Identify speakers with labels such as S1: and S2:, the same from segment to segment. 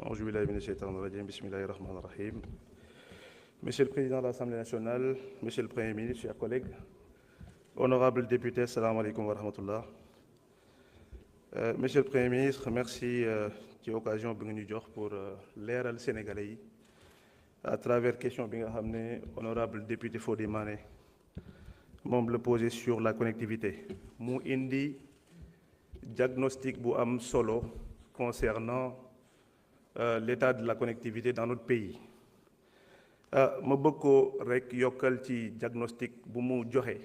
S1: Auzu billahi mina shaytani rajim, bismillahi rahmani rahim. Monsieur le Président de l'Assemblée nationale, Monsieur le Premier ministre, chers collègues, honorables députés, salam alaikum wa rahmatullah. Monsieur le Premier ministre, merci ci occasion bi nga ñu jox pour leeral Sénégalais yi à travers question bi nga xam ne honorable député Fodé Mané moom la posé sur la connectivité mu indi diagnostic bu am solo concernant l'état de la connectivité dans notre pays. Ma bëgg ko rek yokkal ci diagnostic bu mu joxe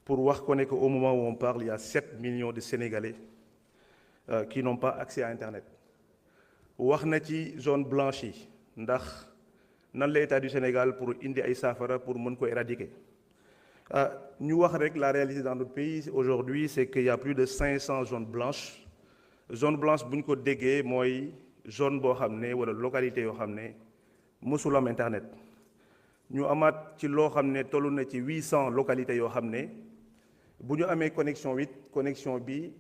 S1: pour wax ko ne que au moment où on parle, il y a 7 millions de Sénégalais qui n'ont pas accès à Internet. wax na ci zone blanche yi ndax nan la état du Sénégal pour indi ay saafara pour mën ko éradiquer. ñu wax rek la réalité dans notre pays aujourd'hui, c'est qu'il y a plus de 500 zones blanches. Zone blanche bu ñu ko déggee mooy zone boo xam ne wala localité yoo xam ne mësul am Internet. ñu amaat ci loo xam ne toll na ci 800 localités yoo xam ne bu ñu amee connexion connexion bi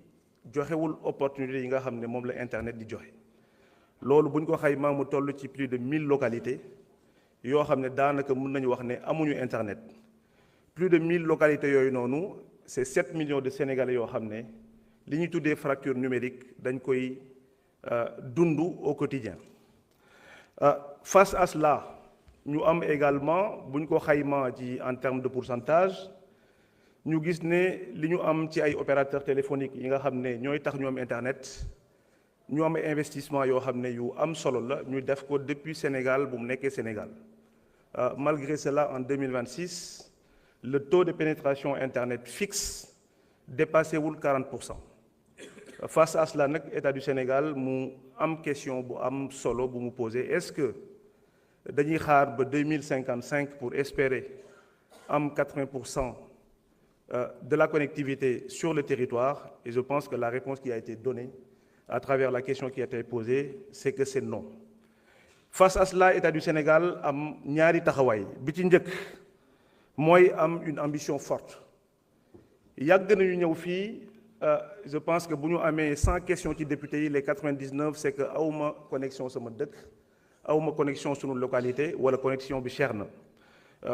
S1: joxewul opportunité yi nga xam ne moom la Internet di joxe. loolu bu ñu ko xaymaa mu toll ci plus de 1000 localités yoo xam ne daanaka mën nañu wax ne amuñu Internet. Plus de 1000 localités yooyu noonu c'est 7 millions de Sénégalais yoo xam ne li ñuy tuddee fracture numérique dañ koy dund au quotidien. Face à cela ñu am également bu ñu ko xaymaa ci en termes de pourcentage ñu gis ne li ñu am ci ay opérateurs téléphoniques yi nga xam ne ñooy tax ñu am Internet ñu am investissement yoo xam ne yu am solo la ñu def ko depuis Sénégal bu mu nekkee Sénégal. Malgré cela, en 2026 le taux de pénétration Internet fixe dépassé wul 40%. Face à cela nag état du Sénégal mu am question bu am solo bu mu posé, est-ce que dañuy xaar ba 2055 pour espérer am 80% de la connectivité sur le territoire? Et je pense que la réponse qui a été donnée à travers la question qui a été posée, c'est que c'est non. Face à cela, état du Sénégal am ñaari taxawaay bi ci njëkk mooy am une ambition forte. yàgg nañu ñëw fii je pense que bu ñu amee 100 questions ci députés yi les 99 c'est que awma connexion sama dëkk awma connexion sunu localité wala connexion bi cher na.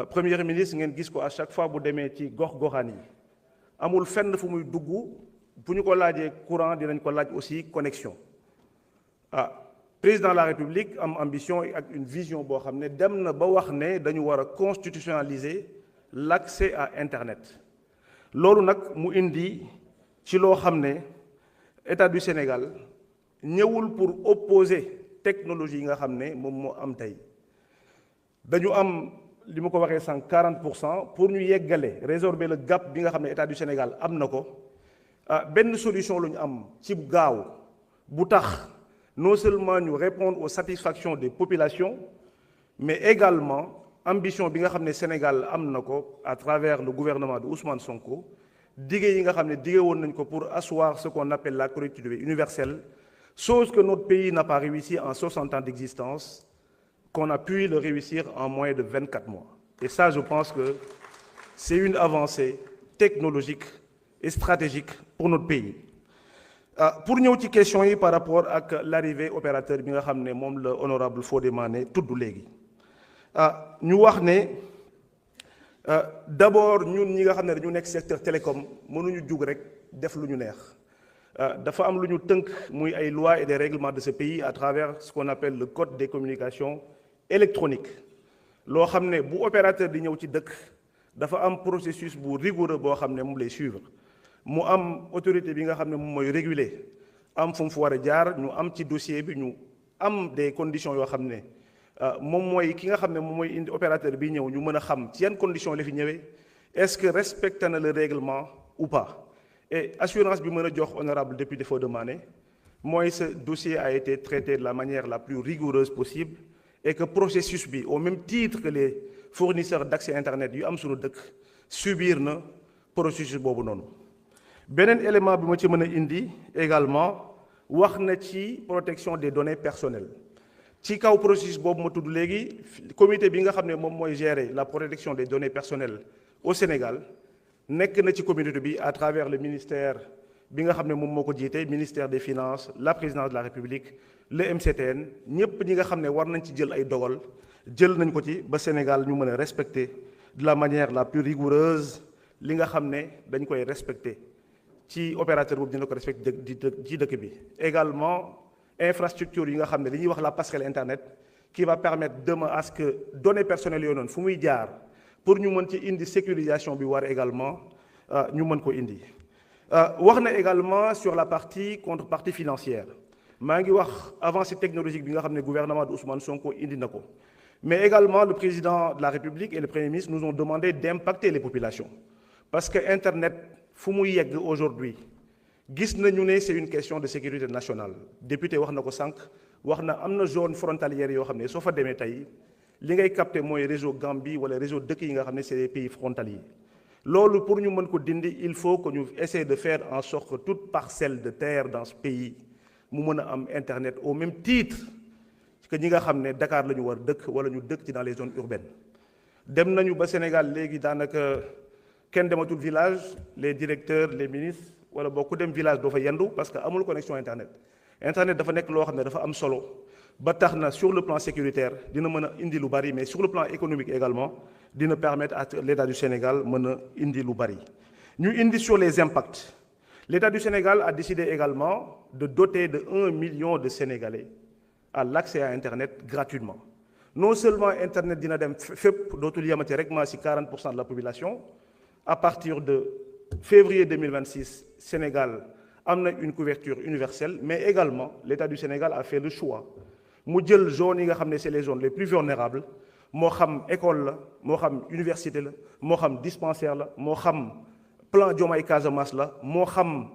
S1: Premier ministre ngeen gis ko à chaque fois bu demee ci gox-goxaan yi amul fenn fu muy dugg bu ñu ko laajee courant dinañ ko laaj aussi connexion. Président de la République am ambition ak une vision boo xam ne dem na ba wax ne dañu war a constitutionnaliser l'accès à Internet. loolu nag mu indi ci loo xam ne état du Sénégal ñëwul pour opposer technologie yi nga xam ne moom moo am tey. dañu am li ma ko waxee 40% pour ñu yeggale résorber le gap bi nga xam ne état du Sénégal am na ko. benn solution lu ñu am ci gaaw bu tax non seulement ñu répondre aux satisfactions des populations mais également ambition bi nga xam ne Sénégal am na ko à travers le gouvernement de Ousmane Sonko dige yi nga xam ne dige woon nañ ko pour asseoir ce qu'on appelle la connectivité universelle, chose que notre pays n'a pas réussi en 60 ans d'existence, qu'on a pu le réussir en moins de 24 mois. Et ça, je pense que c'est une avancée technologique et stratégique pour notre pays. Pour ñëw ci question yi par rapport ak l'arrivée opérateur bi nga xam ne moom la honorable Fodé Mané tudd léegi. ñu wax ne d'abord ñun ñi nga xam ne dañu nekk secteur télécom mënuñu jug rek def lu ñu neex. dafa am lu ñu tënk muy ay lois et des règlements de ce pays à travers ce qu'on appelle le code des communications électroniques. loo xam ne bu opérateur di ñëw ci dëkk dafa am processus bu rigoureux boo xam ne moom lay suivre. mu am autorité bi nga xam ne moom mooy réguler am fu mu fa war a jaar ñu am ci dossier bi ñu am des conditions yoo xam ne moom mooy ki nga xam ne moom mooy indi opérateur bi ñëw ñu mën a xam ci yan conditions la fi ñëwee est-ce que respecte na le règlement ou pas. Et assurance bi mën a jox honorable député Fodé Mané mooy ce dossier a été traité de la manière la plus rigoureuse possible et que processus bi au même titre que les fournisseurs d'accès Internet yu am suñu dëkk subir na processus boobu noonu. beneen élément bi ma ci mën a indi également wax na ci protection des données personnelles ci kaw processus boobu ma tudd léegi comité bi nga xam ne moom mooy gérer la protection des données personnelles au Sénégal nekk na ci communauté bi à travers le ministère bi nga xam ne moom moo ko jiite ministère des finances la présidence de la république le MCTN ñëpp ñi nga xam ne war nañ ci jël ay dogal jël nañ ko ci ba Sénégal ñu mën a respecter de la manière la plus rigoureuse li nga xam ne dañ koy respecter ci opérateur boobu dina ko respecter ci dëkk bi. également infrastructure yi nga xam ne li ñuy wax la passerelle internet qui va permettre demain à ce que données personnelles yooyu noonu fu muy jaar pour ñu mën ci indi sécurisation bi war également ñu mën ko indi. wax na également sur la partie contrepartie financière maa ngi wax avancée technologique bi nga xam ne gouvernement de Ousmane Sonko indi na ko mais également le président de la République et le Premier ministre nous ont demandé d'impacter les populations parce que Internet fu muy yegg aujourd'hui gis nañu ne c'est une question de sécurité nationale député wax na ko sànq wax na am na zone frontalière yoo xam ne soo fa demee tey li ngay capter mooy réseau Gambie wala réseau dëkk yi nga xam ne c'est des pays frontaliers loolu pour ñu mën ko dindi il faut que ñu essayer de faire en sorte que toute parcelle de terre dans ce pays mu mën a am Internet au même titre que ñi nga xam ne Dakar la ñu war dëkk wala ñu dëkk ci dans les zones urbaines dem nañu ba Sénégal léegi daanaka kenn dematul village les directeurs les ministres wala boo ku dem village doo fa yendu parce que amul connexion Internet dafa nekk loo xam ne dafa am solo ba tax na sur le plan sécuritaire dina mën a indi lu bari mais sur le plan économique également dina permettre à l'État du Sénégal mën a indi lu bari ñu indi sur les impacts l'État du Sénégal a décidé également de doter de 1 million de Sénégalais à l'accès à Internet gratuitement non seulement Internet dina dem fépp dootul yamate rek maa si 40% de la population à partir de février 2026 Sénégal am na une couverture universelle mais également l'État du Sénégal a fait le choix mu jël zones yi nga xam ne c'est les zones les plus vulnérables moo xam école la moo xam université la moo xam dispensaire la moo xam plan Diomaye Casamance la moo xam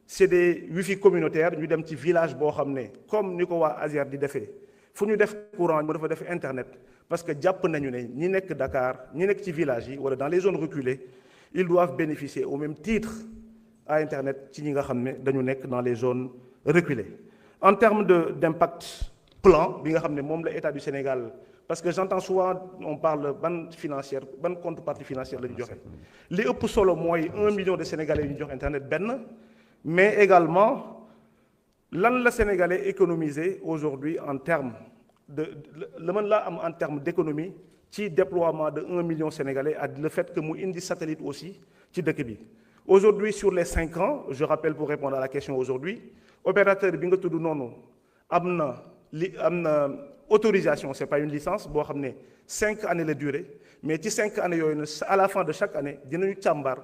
S1: c'est des wifi communautaires ñu dem ci village boo xam ne comme ni ko waa ASER di defee fu ñu def courant mu dafa def Internet parce que jàpp nañu ne ñi nekk Dakar ñi nekk ci village yi wala dans les zones reculées ils doivent bénéficier au même titre à Internet ci ñi nga xam ne dañu nekk dans les zones reculées en termes d'impact plan bi nga xam ne moom la État du Sénégal parce que j'entends souvent on parle ban contrepartie financière la ñu joxe li ëpp solo mooy 1 million de Sénégalais yu ñu jox Internet benn mais également lan la Sénégalais économiser aujourd'hui en termes la mën laa am en termes d'économie ci déploiement de 1 million Sénégalais ak le fait que mu indi satellite aussi ci dëkk bi aujourd'hui sur les 5 ans je rappelle pour répondre à la question aujourd'hui opérateur bi nga tudd noonu am na autorisation c'est pas une licence boo xam ne 5 années la durée mais ci 5 années yooyu na à la fin de chaque année dinañu càmbar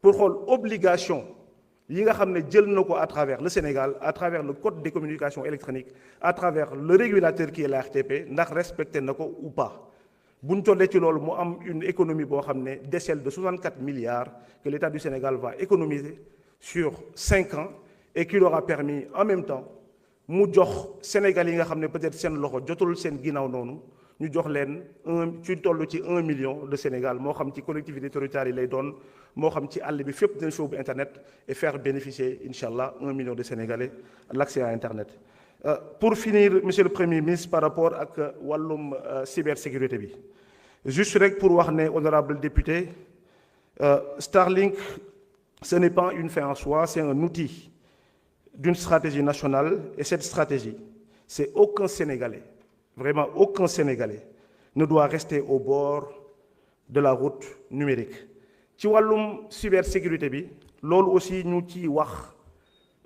S1: pour xool obligation yi nga xam ne jël na ko à travers le Sénégal à travers le code des communications électroniques à travers le régulateur qui est la RTP ndax respecté na ko ou pas bu ñu tollee ci loolu mu am une économie boo xam ne d'échelle de 64 milliards que l'État du Sénégal va économiser sur 5 ans et qui leur a permis en même temps mu jox Sénégal yi nga xam ne peut-être seen loxo jotul seen ginnaaw noonu ñu jox leen ci toll ci 1 million de Sénégal moo xam ci collectivité territoriale yi lay doon moo xam ci àll bi fépp dinañ fa ubbi Internet et faire bénéficier incha allah 1 million de Sénégalais l'accès à Internet. Pour finir monsieur le Premier ministre par rapport ak wàllum cybersécurité bi juste rek pour wax ne honorable député Starlink ce n'est pas une fin en soi c'est un outil d'une stratégie nationale et cette stratégie c'est aucun Sénégalais vraiment aucun Sénégalais ne doit rester au bord de la route numérique ci wàllum cybersécurité bi loolu aussi ñu ci wax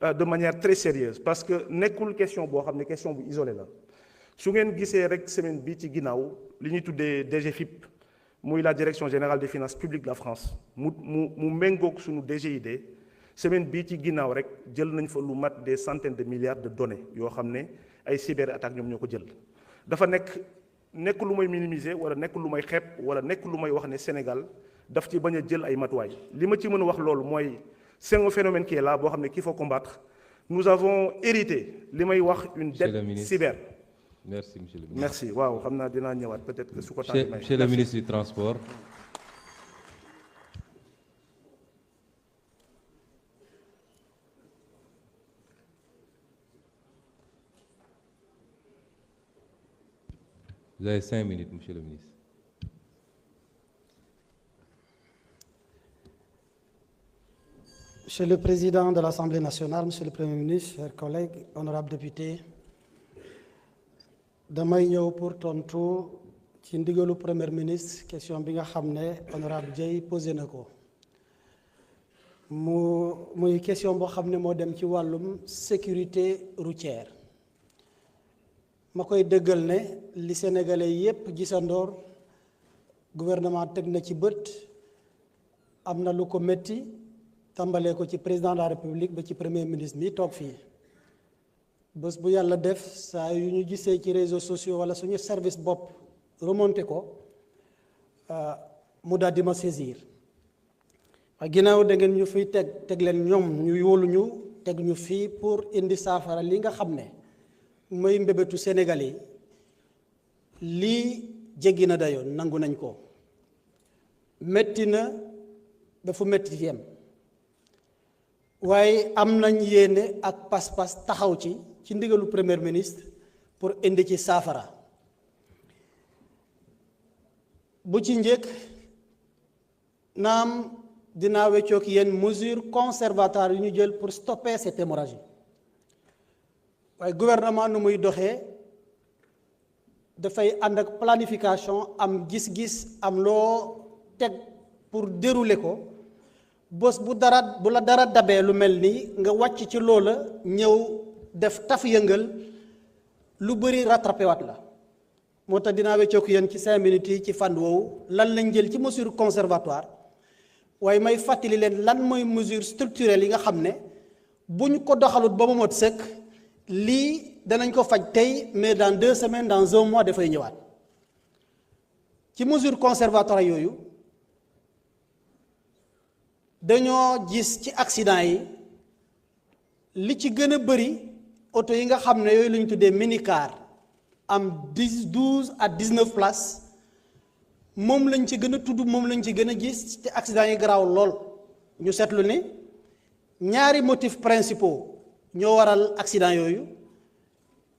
S1: de manière très sérieuse parce que nekkul question boo xam ne question bu isolée la su ngeen gisee rek semaine bi ci ginnaaw li ñuy tuddee DGFIP muy la direction générale des finances publiques de la France mu méngoog suñu DGID semaine bii ci ginnaaw rek jël nañ fa lu mat des centaines de milliards de données yoo xam ne ay cyberattaques ñoom ñoo ko jël dafa nekk lu may minimiser wala nekk lu may xeeb wala nekk lu may wax ne Sénégal daf ci bañ a jël ay matuwaay li ma ci mën a wax loolu mooy c'est un phénomène qui est là boo xam ne qu'il faut combattre nous avons hérité li may wax une dette cyber.
S2: Merci monsieur le ministre.
S1: Merci waaw xam naa dinaa ñëwaat peut-être que su ko tànnee.
S2: Monsieur le ministre du Transport. Vous avez 5 minutes, monsieur le ministre.
S3: Monsieur le Président de l'Assemblée nationale, Monsieur le Premier ministre, chers collègues, honorables députés, damay ñëw pour tontu ci ndigalu Premier ministre question bi nga xam ne honorable Dieye posé na ko muy question boo xam ne moo dem ci wàllum sécurité routière ma koy dëggal ne li Sénégalais yépp gisandoor gouvernement teg na ci bët am na lu ko metti tàmbalee ko ci président de la République ba ci premier ministre mi toog fii bés bu yàlla def saa yu ñu gisee ci réseaux sociaux wala suñu service bopp remonté ko mu daal di ma saisir waaye ginnaaw da ngeen ñu fiy teg leen ñoom ñu yóolu ñu teg ñu fii pour indi saafara li nga xam ne mooy mbébétu Sénégalais lii jéggi na dayoon nangu nañ ko metti na dafa metti fi yem waaye am nañ yéene ak pas-pas taxaw ci ndigalu premier ministre pour indi ci saafara bu ci njëkk naam dinaa weccoog yéen mesures conservatoires yu ñu jël pour stopper cette hémorragie waaye gouvernement nu muy doxee dafay ànd ak planification am gis-gis am loo teg pour dérouler ko bés bu la dara dabee lu mel nii nga wàcc ci loola ñëw def taf yëngal lu bëri rattrapé waat la moo tax dinaa weccoog yéen ci 5 minutes yi ci fànn woowu lan lañ jël ci mesure conservatoire waaye may fàttali leen lan mooy mesure structurelle yi nga xam ne buñ ko doxalut ba mu mot sëkk lii danañ ko faj tey mais dans 2 semaines dans 1 mois dafay ñëwaat ci mesure conservatoire yooyu dañoo gis ci accident yi li ci gën a bëri oto yi nga xam ne yooyu la ñu tuddee minicar am 12 à 19 places moom lañ ci gën a tudd moom lañ ci gën a gis te accident yi garaaw lool ñu seetlu ni ñaari motifs principaux ñoo waral accident yooyu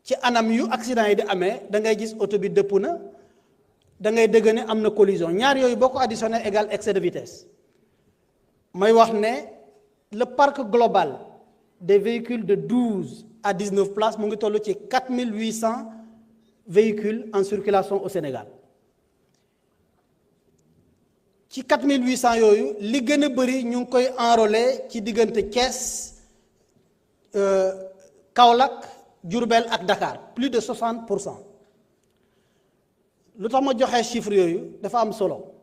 S3: ci anam yu accident yi di amee da ngay gis oto bi dëpp na da ngay dëgg ne am na collision ñaar yooyu boo ko additionné égal excès de vitesse may wax ne le parc global des véhicules de 12 à 19 places mu ngi toll ci 4800 véhicules en circulation au Sénégal ci 4800 yooyu li gën a bëri ñu ngi koy enrôler ci diggante Thiès Kaolack Diourbel ak Dakar plus de 60%. lu tax ma joxe chiffre yooyu dafa am solo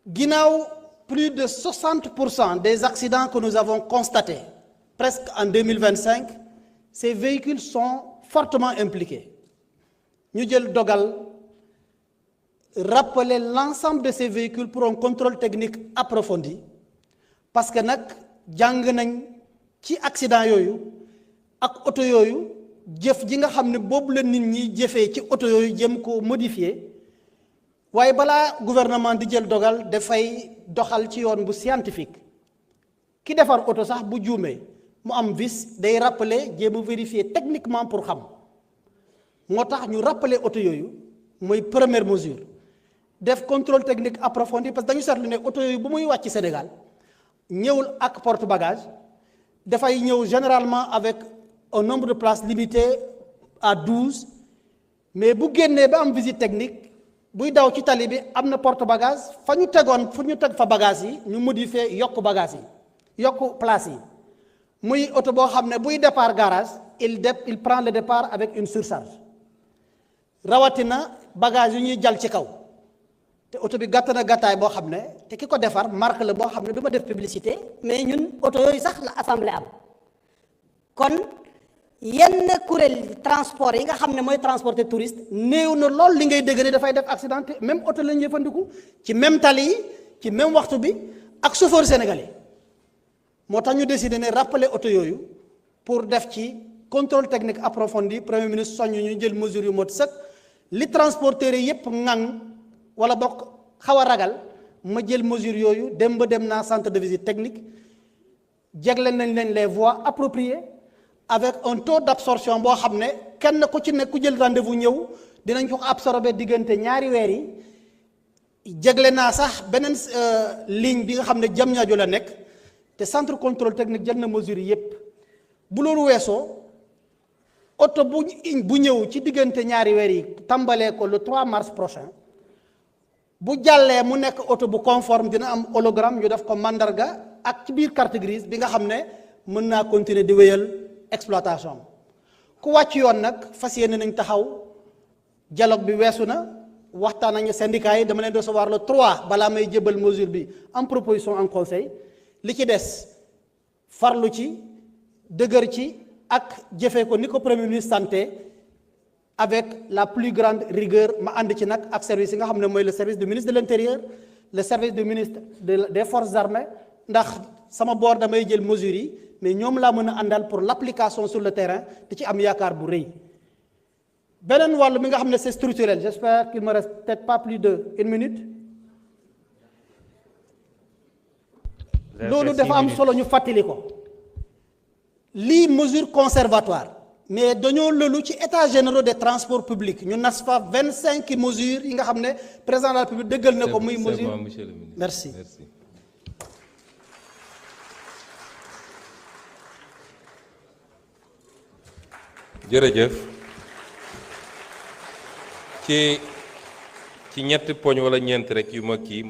S3: ginnaaw plus de 60% des accidents que nous avons constatés presque en 2025 ces véhicules sont fortement impliqués ñu jël dogal rappeler l'ensemble de ces véhicules pour un contrôle technique approfondi parce que nag jàng nañ ci accident yooyu ak oto yooyu jëf ji nga xam ne boobu la nit ñi jëfee ci oto yooyu jëm ko modifier waaye balaa gouvernement di jël dogal dafay doxal ci yoon bu scientifique ki defar oto sax bu juumee mu am vis day rappeler jéem a vérifier techniquement pour xam moo tax ñu rappeler oto yooyu mooy première mesure def contrôle technique approfondi parce que dañu seetlu ne oto yooyu bu muy wàcc Sénégal ñëwul ak porte bagage dafay ñëw généralement avec un nombre de places limité à 12 mais bu génnee ba am visite technique buy daw ci tali bi am na porte bagage fa ñu tegoon fu ñu teg fa bagage yi ñu modifier yokk bagage yi yokk place yi muy oto boo xam ne buy départ garage il prend le départ avec une surcharge rawatina bagage yu ñuy jal ci kaw te oto bi gàtt na gàttaay boo xam ne te ki ko defar marque la boo xam ne du ma def publicité mais ñun oto yooyu sax la assemblée am kon yenn kuréel transport yi nga xam ne mooy transporter touriste néew na lool li ngay dégg ne dafay def accident te même oto lañ jëfandiku ci même tali yi ci même waxtu bi ak chauffeur sénégalais moo tax ñu décidé ne rappeler oto yooyu pour def ci contrôle technique approfondi premier ministre soññ ñu jël mesure yu mot sëkk li transporteurs yi yépp ngang wala bokk xaw a ragal ma jël mesure yooyu dem naa centre de visite technique jegle nañ leen les voies appropriées avec un taux d'absorption boo xam ne kenn ku ci nekk ku jël rendez-vous ñëw dinañ ko absorber diggante ñaari weer yi jegle naa sax beneen ligne bi nga xam ne Diamniadio la nekk te centre contrôle technique jël na mesures yi yépp bu loolu weesoo oto bu ñëw ci diggante ñaari weer yi tàmbalee ko le 3 mars prochain bu jàllee mu nekk oto bu conforme dina am hologramme ñu def ko mandarga ak ci biir carte grise bi nga xam ne mën naa continuer di wéyal exploitation ku wàcc yoon nag fas yéene nañ taxaw dialogue bi weesu na waxtaan nañu syndicat yi dama leen recevoir le 3 balaa may jébal mesure bi en proposition en conseil li ci des farlu ci dëgër ci ak jëfee ko ni ko premier ministre santé avec la plus grande rigueur ma ànd ci nag ak service yi nga xam ne mooy le service du ministre de l'intérieur le service du ministre des forces armées ndax sama boor damay jël mesures yi mais ñoom laa mën a àndal pour l'application sur le terrain te ci am yaakaar bu rëy beneen wàll mi nga xam ne c'est structurel j'espère qu'il me reste peut-être pas plus de 1 minute loolu dafa am solo ñu fàttali ko lii mesure conservatoire mais dañoo lëlu ci état généraux des transports publics ñu nas fa 25 mesures yi nga xam ne président de la République dëggal na ko muy mesure
S2: bon, monsieur le ministre.
S3: merci
S4: jërëjëf ci ñetti poñ wala ñeent rek yu ma kii